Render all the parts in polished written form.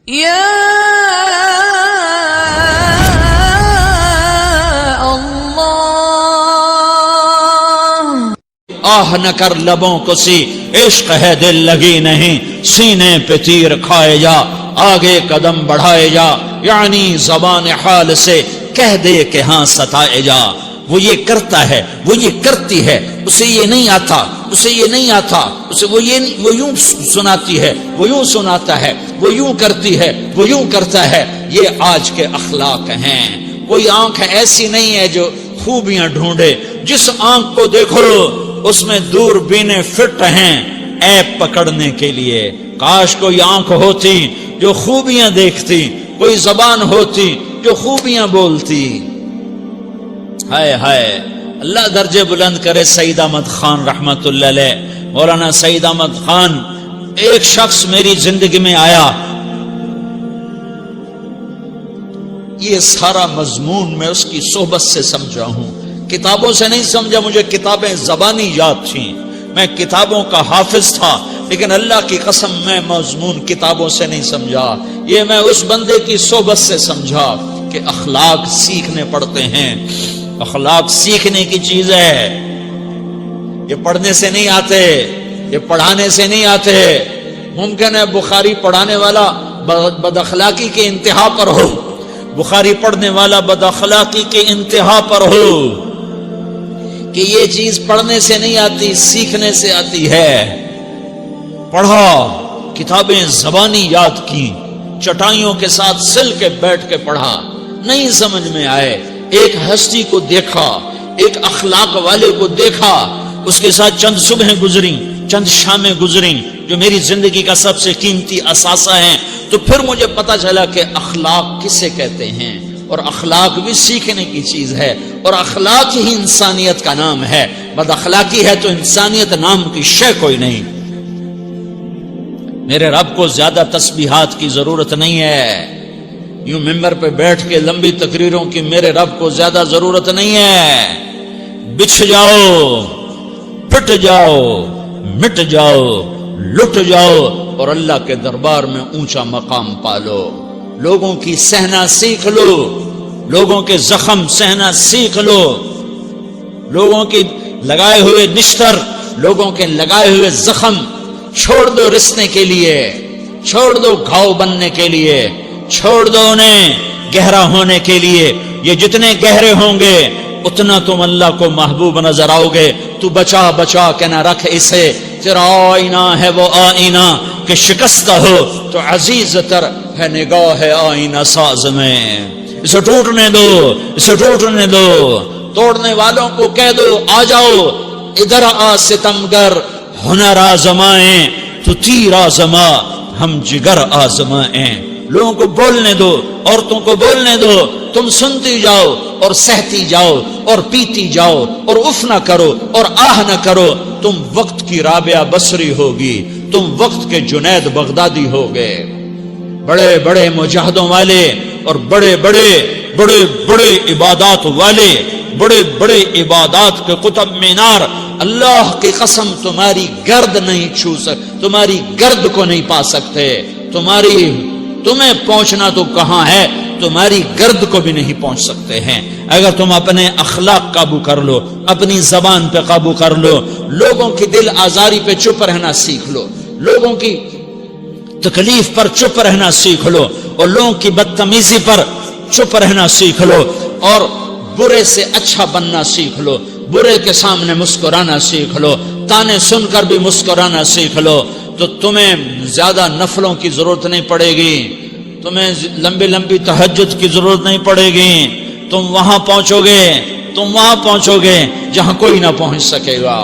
یا آہ نہ کر لبوں کو سی، عشق ہے دل لگی نہیں، سینے پہ تیر کھائے جا، آگے قدم بڑھائے جا، یعنی زبان حال سے کہہ دے کہ ہاں ستائے جا۔ وہ یہ کرتا ہے، وہ یہ کرتی ہے، اسے یہ نہیں آتا، اسے یہ نہیں آتا، اسے وہ یوں سناتی ہے، وہ یوں سناتا ہے، وہ یوں کرتی ہے، وہ یوں کرتا ہے۔ یہ آج کے اخلاق ہیں۔ کوئی آنکھ ایسی نہیں ہے جو خوبیاں ڈھونڈے، جس آنکھ کو دیکھو اس میں دوربینیں فٹ ہیں عیب پکڑنے کے لیے۔ کاش کوئی آنکھ ہوتی جو خوبیاں دیکھتی، کوئی زبان ہوتی جو خوبیاں بولتی۔ ہائے ہائے، اللہ درجے بلند کرے سعید احمد خان رحمت اللہ علیہ۔ مولانا سعید احمد خان، ایک شخص میری زندگی میں آیا، یہ سارا مضمون میں اس کی صحبت سے سمجھا ہوں، کتابوں سے نہیں سمجھا۔ مجھے کتابیں زبانی یاد تھیں، میں کتابوں کا حافظ تھا، لیکن اللہ کی قسم میں مضمون کتابوں سے نہیں سمجھا۔ یہ میں اس بندے کی صحبت سے سمجھا کہ اخلاق سیکھنے پڑتے ہیں۔ اخلاق سیکھنے کی چیز ہے، یہ پڑھنے سے نہیں آتے، یہ پڑھانے سے نہیں آتے۔ ممکن ہے بخاری پڑھانے والا بد اخلاقی کے انتہا پر ہو، بخاری پڑھنے والا بد اخلاقی کے انتہا پر ہو، کہ یہ چیز پڑھنے سے نہیں آتی، سیکھنے سے آتی ہے۔ پڑھا، کتابیں زبانی یاد کی، چٹائیوں کے ساتھ سل کے بیٹھ کے پڑھا، نہیں سمجھ میں آئے، ایک ہستی کو دیکھا، ایک اخلاق والے کو دیکھا، اس کے ساتھ چند صبحیں گزری، چند شامیں گزری جو میری زندگی کا سب سے قیمتی اثاثہ ہیں۔ تو پھر مجھے پتا چلا کہ اخلاق کسے کہتے ہیں، اور اخلاق بھی سیکھنے کی چیز ہے، اور اخلاق ہی انسانیت کا نام ہے۔ بد اخلاقی ہے تو انسانیت نام کی شے کوئی نہیں۔ میرے رب کو زیادہ تسبیحات کی ضرورت نہیں ہے، یوں ممبر پہ بیٹھ کے لمبی تقریروں کی میرے رب کو زیادہ ضرورت نہیں ہے۔ بچھ جاؤ، پٹ جاؤ، مٹ جاؤ، لٹ جاؤ، اور اللہ کے دربار میں اونچا مقام پالو۔ لوگوں کی سہنا سیکھ لو، لوگوں کے زخم سہنا سیکھ لو، لوگوں کی لگائے ہوئے نشتر، لوگوں کے لگائے ہوئے زخم چھوڑ دو رسنے کے لیے، چھوڑ دو گھاؤ بننے کے لیے، چھوڑ دو انہیں گہرا ہونے کے لیے۔ یہ جتنے گہرے ہوں گے اتنا تم اللہ کو محبوب نظر آؤ گے۔ تو بچا بچا کے نہ رکھ اسے، تیرا آئینہ ہے وہ آئینہ کہ شکستہ ہو تو عزیز تر ہے نگاہ آئینہ ساز میں۔ اسے ٹوٹنے دو، اسے ٹوٹنے دو۔ توڑنے والوں کو کہہ دو آ جاؤ ادھر آ ستمگر، ہنر آزمائیں تو تیر آزما، ہم جگر آزمائیں۔ لوگوں کو بولنے دو، عورتوں کو بولنے دو، تم سنتی جاؤ اور سہتی جاؤ اور پیتی جاؤ اور اف نہ کرو اور آہ نہ کرو۔ تم وقت کی رابعہ بصری ہوگی، تم وقت کے جنید بغدادی ہوگے۔ بڑے بڑے مجاہدوں والے اور بڑے بڑے بڑے بڑے عبادات والے، بڑے بڑے عبادات کے قطب مینار، اللہ کی قسم تمہاری گرد نہیں چھو سکتے، تمہاری گرد کو نہیں پا سکتے۔ تمہیں پہنچنا تو کہاں ہے، تمہاری گرد کو بھی نہیں پہنچ سکتے ہیں۔ اگر تم اپنے اخلاق قابو کر لو، اپنی زبان پہ قابو کر لو، لوگوں کی دل آزاری پہ چپ رہنا سیکھ لو، لوگوں کی تکلیف پر چپ رہنا سیکھ لو، اور لوگوں کی بدتمیزی پر چپ رہنا سیکھ لو، اور برے سے اچھا بننا سیکھ لو، برے کے سامنے مسکرانا سیکھ لو، تانے سن کر بھی مسکرانا سیکھ لو، تو تمہیں زیادہ نفلوں کی ضرورت نہیں پڑے گی، تمہیں لمبی لمبی تہجد کی ضرورت نہیں پڑے گی۔ تم وہاں پہنچو گے، تم وہاں پہنچو گے جہاں کوئی نہ پہنچ سکے گا،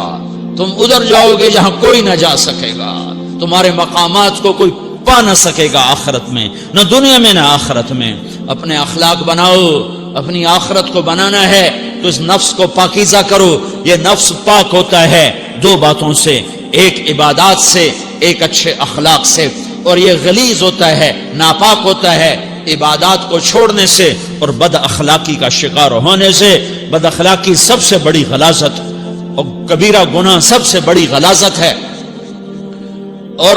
تم ادھر جاؤ گے جہاں کوئی نہ جا سکے گا، تمہارے مقامات کو کوئی پا نہ سکے گا آخرت میں، نہ دنیا میں نہ آخرت میں۔ اپنے اخلاق بناؤ، اپنی آخرت کو بنانا ہے تو اس نفس کو پاکیزہ کرو۔ یہ نفس پاک ہوتا ہے دو باتوں سے، ایک عبادات سے، ایک اچھے اخلاق سے، اور یہ غلیظ ہوتا ہے، ناپاک ہوتا ہے عبادات کو چھوڑنے سے اور بد اخلاقی کا شکار ہونے سے۔ بد اخلاقی سب سے بڑی غلاظت اور کبیرہ گناہ سب سے بڑی غلاظت ہے، اور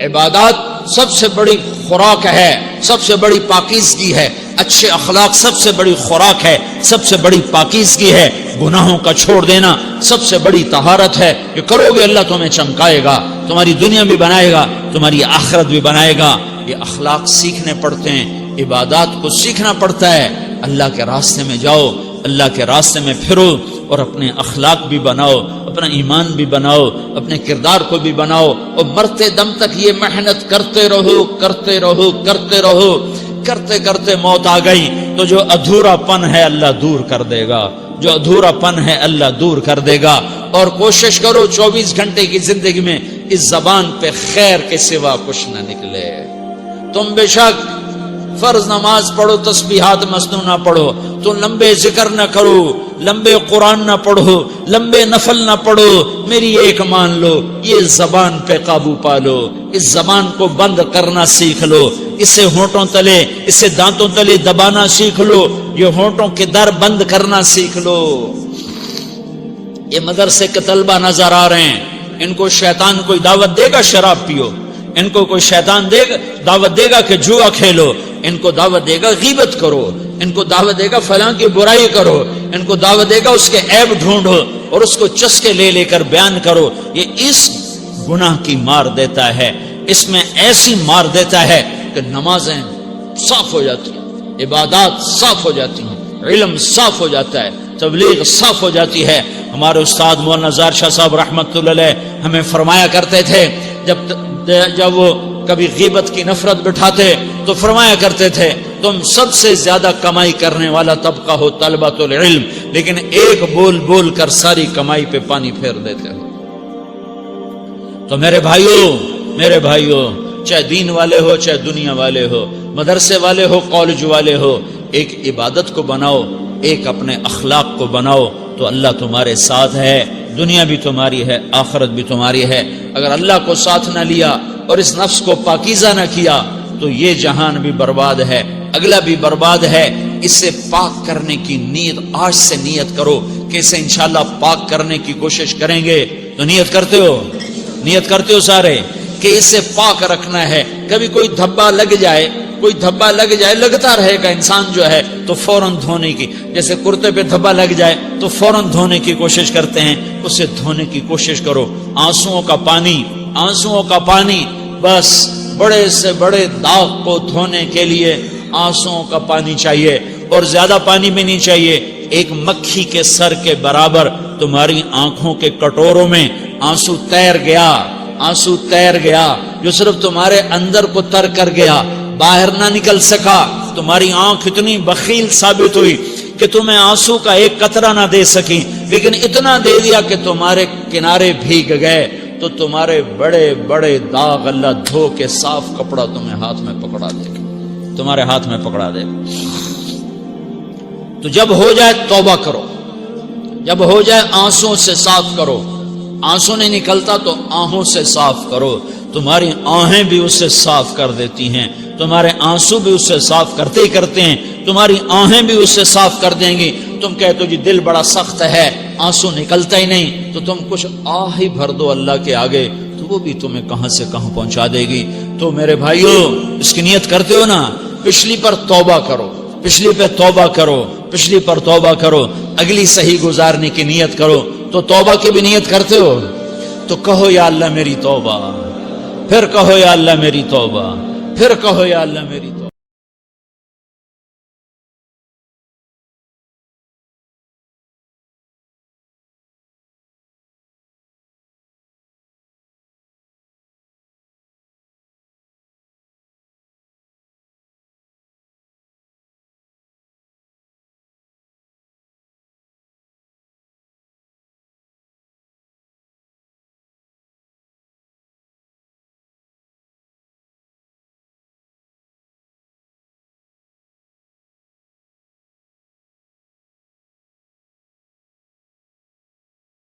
عبادات سب سے بڑی خوراک ہے، سب سے بڑی پاکیزگی ہے، اچھے اخلاق سب سے بڑی خوراک ہے، سب سے بڑی پاکیزگی ہے، گناہوں کا چھوڑ دینا سب سے بڑی طہارت ہے۔ یہ کرو گے اللہ تمہیں چمکائے گا، تمہاری دنیا بھی بنائے گا، تمہاری آخرت بھی بنائے گا۔ یہ اخلاق سیکھنے پڑتے ہیں، عبادات کو سیکھنا پڑتا ہے۔ اللہ کے راستے میں جاؤ، اللہ کے راستے میں پھرو، اور اپنے اخلاق بھی بناؤ، اپنا ایمان بھی بناؤ، اپنے کردار کو بھی بناؤ، اور مرتے دم تک یہ محنت کرتے رہو کرتے رہو کرتے رہو۔ کرتے کرتے موت آ گئی تو جو ادھورا پن ہے اللہ دور کر دے گا، جو ادھورا پن ہے اللہ دور کر دے گا۔ اور کوشش کرو 24 گھنٹے کی زندگی میں اس زبان پہ خیر کے سوا کچھ نہ نکلے۔ تم بے شک فرض نماز پڑھو، تسبیحات مسنون نہ پڑھو، تو لمبے ذکر نہ کرو، لمبے قرآن نہ پڑھو، لمبے نفل نہ پڑھو، میری ایک مان لو، یہ زبان پہ قابو پالو، اس زبان کو بند کرنا سیکھ لو، اسے ہونٹوں تلے، اسے دانتوں تلے دبانا سیکھ لو، یہ ہونٹوں کے در بند کرنا سیکھ لو۔ یہ مدرسے کے طلبہ نظر آ رہے ہیں، ان کو شیطان کوئی دعوت دے گا شراب پیو، ان کو کوئی شیطان دعوت دے گا کہ جوا کھیلو، ان کو دعوت دے گا غیبت کرو، ان کو دعوت دے گا فلاں کی برائی کرو، ان کو دعوت دے گا اس کے عیب ڈھونڈو اور اس کو چسکے لے لے کر بیان کرو۔ یہ اس گناہ کی مار دیتا ہے، اس میں ایسی مار دیتا ہے کہ نمازیں صاف ہو جاتی ہیں، عبادات صاف ہو جاتی ہیں، علم صاف ہو جاتا ہے، تبلیغ صاف ہو جاتی ہے۔ ہمارے استاد مولانا زار شاہ صاحب رحمۃ اللہ علیہ ہمیں فرمایا کرتے تھے، جب وہ کبھی غیبت کی نفرت بٹھاتے تو فرمایا کرتے تھے تم سب سے زیادہ کمائی کرنے والا طبقہ ہو طلبۃ العلم، لیکن ایک بول بول کر ساری کمائی پہ پانی پھیر دیتے ہو۔ تو میرے بھائیوں چاہے دین والے ہو چاہے دنیا والے ہو، مدرسے والے ہو کالج والے ہو، ایک عبادت کو بناؤ، ایک اپنے اخلاق کو بناؤ، تو اللہ تمہارے ساتھ ہے، دنیا بھی تمہاری ہے، آخرت بھی تمہاری ہے۔ اگر اللہ کو ساتھ نہ لیا اور اس نفس کو پاکیزہ نہ کیا تو یہ جہان بھی برباد ہے، اگلا بھی برباد ہے۔ اسے پاک کرنے کی نیت آج سے نیت کرو کہ اسے انشاءاللہ پاک کرنے کی کوشش کریں گے۔ تو نیت کرتے ہو سارے کہ اسے پاک رکھنا ہے۔ کبھی کوئی دھبا لگ جائے، لگتا رہے گا انسان جو ہے تو فوراً دھونے کی، جیسے کرتے پہ دھبا لگ جائے تو فوراً دھونے کی کوشش کرتے ہیں، اسے دھونے کی کوشش کرو۔ آنسوؤں کا پانی بس بڑے سے بڑے داغ کو دھونے کے لیے آنسوؤں کا پانی چاہیے، اور زیادہ پانی بھی نہیں چاہیے۔ ایک مکھی کے سر کے برابر تمہاری آنکھوں کے کٹوروں میں آنسو تیر گیا جو صرف تمہارے اندر کو تر کر گیا، باہر نہ نکل سکا۔ تمہاری آنکھ اتنی بخیل ثابت ہوئی کہ تمہیں آنسو کا ایک قطرہ نہ دے سکی، لیکن اتنا دے دیا کہ تمہارے کنارے بھیگ گئے۔ تو تمہارے بڑے بڑے داغ اللہ دھو کے صاف کپڑا تمہیں ہاتھ میں پکڑا دے گا، تمہارے ہاتھ میں پکڑا دے گا۔ تو جب ہو جائے توبہ کرو، جب ہو جائے آنسوں سے صاف کرو۔ آنسو نہیں نکلتا تو آہوں سے صاف کرو، تمہاری آہیں بھی اسے صاف کر دیتی ہیں، تمہارے آنسو بھی اسے صاف کرتے ہی کرتے ہیں، تمہاری آہیں بھی اسے صاف کر دیں گی۔ تم کہتے ہو جی دل بڑا سخت ہے، آنسو نکلتا ہی نہیں، تو تم کچھ آہ ہی بھر دو اللہ کے آگے، تو وہ بھی تمہیں کہاں سے کہاں پہنچا دے گی۔ تو میرے بھائیو اس کی نیت کرتے ہو نا، پچھلی پر توبہ کرو، پچھلی پہ توبہ کرو، پچھلی پر توبہ کرو، اگلی صحیح گزارنے کی نیت کرو۔ تو توبہ کی بھی نیت کرتے ہو تو کہو یا اللہ میری توبہ، پھر کہو یا اللہ میری توبہ، پھر کہو یا اللہ میری توبہ۔